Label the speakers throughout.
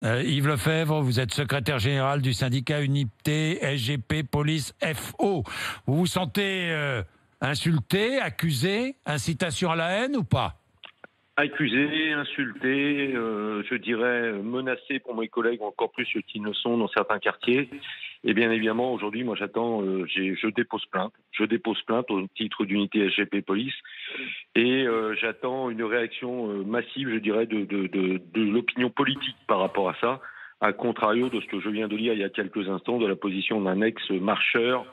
Speaker 1: Yves Lefebvre, vous êtes secrétaire général du syndicat Unité SGP Police FO. Vous vous sentez insulté, accusé, incitation à la haine ou pas?
Speaker 2: Accusé, insulté, je dirais menacé pour mes collègues, encore plus ceux qui ne sont dans certains quartiers. Et bien évidemment, aujourd'hui, moi j'attends, je dépose plainte. Je dépose plainte au titre d'unité SGP Police et j'attends une réaction massive, je dirais, de l'opinion politique par rapport à ça, à contrario de ce que je viens de lire il y a quelques instants, de la position d'un ex-marcheur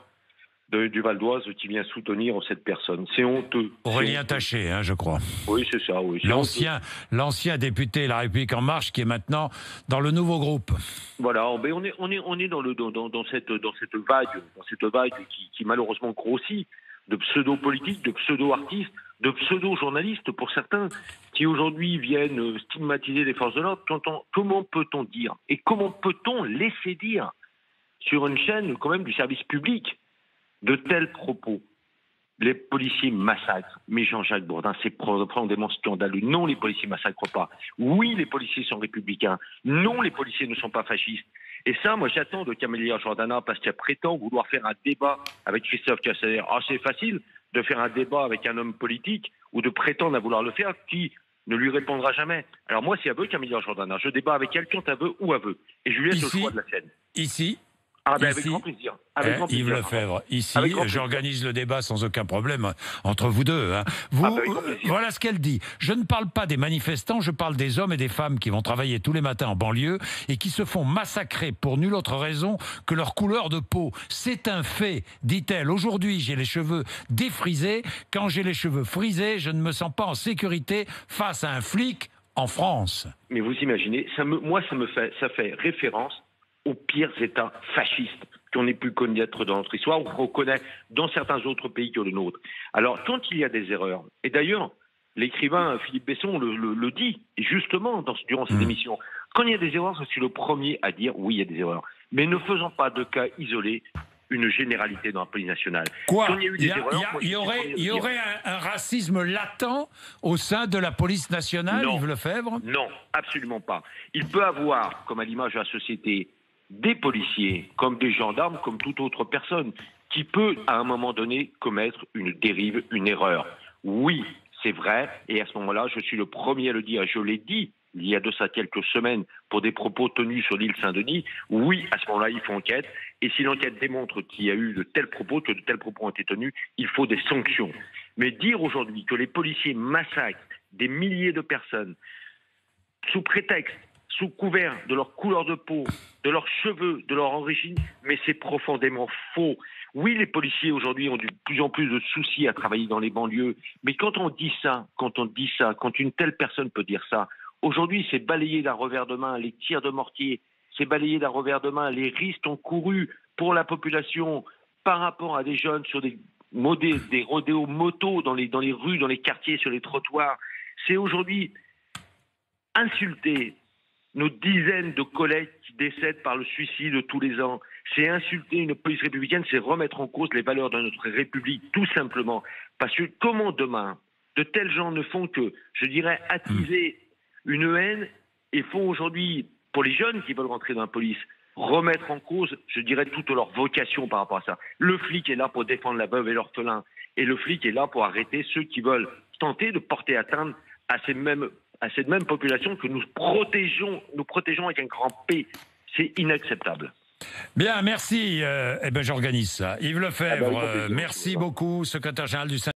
Speaker 2: du Val d'Oise qui vient soutenir cette personne. C'est honteux.
Speaker 1: Aurélien Taché, je crois.
Speaker 2: Oui, c'est ça, oui.
Speaker 1: L'ancien député La République En Marche qui est maintenant dans le nouveau groupe.
Speaker 2: Voilà, on est dans cette vague qui malheureusement grossit de pseudo-politiques, de pseudo-artistes, de pseudo-journalistes pour certains, qui aujourd'hui viennent stigmatiser les forces de l'ordre. Comment peut-on dire et comment peut-on laisser dire sur une chaîne quand même du service public de tels propos? Les policiers massacrent, mais Jean-Jacques Bourdin, c'est profondément scandaleux. Non, les policiers massacrent pas. Oui, les policiers sont républicains. Non, les policiers ne sont pas fascistes. Et ça, moi, j'attends de Camélia Jordana parce qu'elle prétend vouloir faire un débat avec Christophe Castaner. Ah, c'est facile de faire un débat avec un homme politique ou de prétendre à vouloir le faire qui ne lui répondra jamais. Alors moi, si elle veut, Camélia Jordana, je débat avec elle quand elle veut, où elle veut. Et je lui laisse le choix de la scène.
Speaker 1: Ici.
Speaker 2: Ah ben avec grand plaisir.
Speaker 1: Yves Lefebvre, ici, j'organise le débat sans aucun problème entre vous deux. Voilà ce qu'elle dit. Je ne parle pas des manifestants, je parle des hommes et des femmes qui vont travailler tous les matins en banlieue et qui se font massacrer pour nulle autre raison que leur couleur de peau. C'est un fait, dit-elle. Aujourd'hui, j'ai les cheveux défrisés. Quand j'ai les cheveux frisés, je ne me sens pas en sécurité face à un flic en France.
Speaker 2: Mais vous imaginez, ça fait référence aux pires États fascistes qu'on ait pu connaître dans notre histoire ou qu'on connaît dans certains autres pays que le nôtre. Alors, quand il y a des erreurs, et d'ailleurs, l'écrivain Philippe Besson le dit, justement, durant cette émission, quand il y a des erreurs, je suis le premier à dire oui, il y a des erreurs. Mais ne faisons pas de cas isolés une généralité dans la police nationale.
Speaker 1: Quoi? Il y aurait un racisme latent au sein de la police nationale,
Speaker 2: non,
Speaker 1: Yves Lefebvre?
Speaker 2: Non, absolument pas. Il peut avoir, comme à l'image de la société, des policiers, comme des gendarmes, comme toute autre personne, qui peut, à un moment donné, commettre une dérive, une erreur. Oui, c'est vrai, et à ce moment-là, je suis le premier à le dire, je l'ai dit il y a de ça quelques semaines pour des propos tenus sur l'île Saint-Denis. Oui, à ce moment-là, il faut enquête, et si l'enquête démontre qu'il y a eu de tels propos, que de tels propos ont été tenus, il faut des sanctions. Mais dire aujourd'hui que les policiers massacrent des milliers de personnes sous prétexte, sous couvert de leur couleur de peau, de leurs cheveux, de leur origine, mais c'est profondément faux. Oui, les policiers aujourd'hui ont de plus en plus de soucis à travailler dans les banlieues, mais quand on dit ça, quand une telle personne peut dire ça, aujourd'hui c'est balayer d'un revers de main les tirs de mortier, c'est balayer d'un revers de main les risques encourus pour la population par rapport à des jeunes sur des rodéos motos dans les rues, dans les quartiers, sur les trottoirs. C'est aujourd'hui insulter nos dizaines de collègues qui décèdent par le suicide tous les ans. C'est insulter une police républicaine, c'est remettre en cause les valeurs de notre République, tout simplement. Parce que comment demain, de tels gens ne font que, je dirais, attiser une haine et font aujourd'hui, pour les jeunes qui veulent rentrer dans la police, remettre en cause, je dirais, toute leur vocation par rapport à ça. Le flic est là pour défendre la veuve et l'orphelin. Et le flic est là pour arrêter ceux qui veulent tenter de porter atteinte à cette même population que nous protégeons avec un grand P. C'est inacceptable.
Speaker 1: Bien, merci. J'organise ça. Yves Lefebvre, merci beaucoup, secrétaire général du syndicat.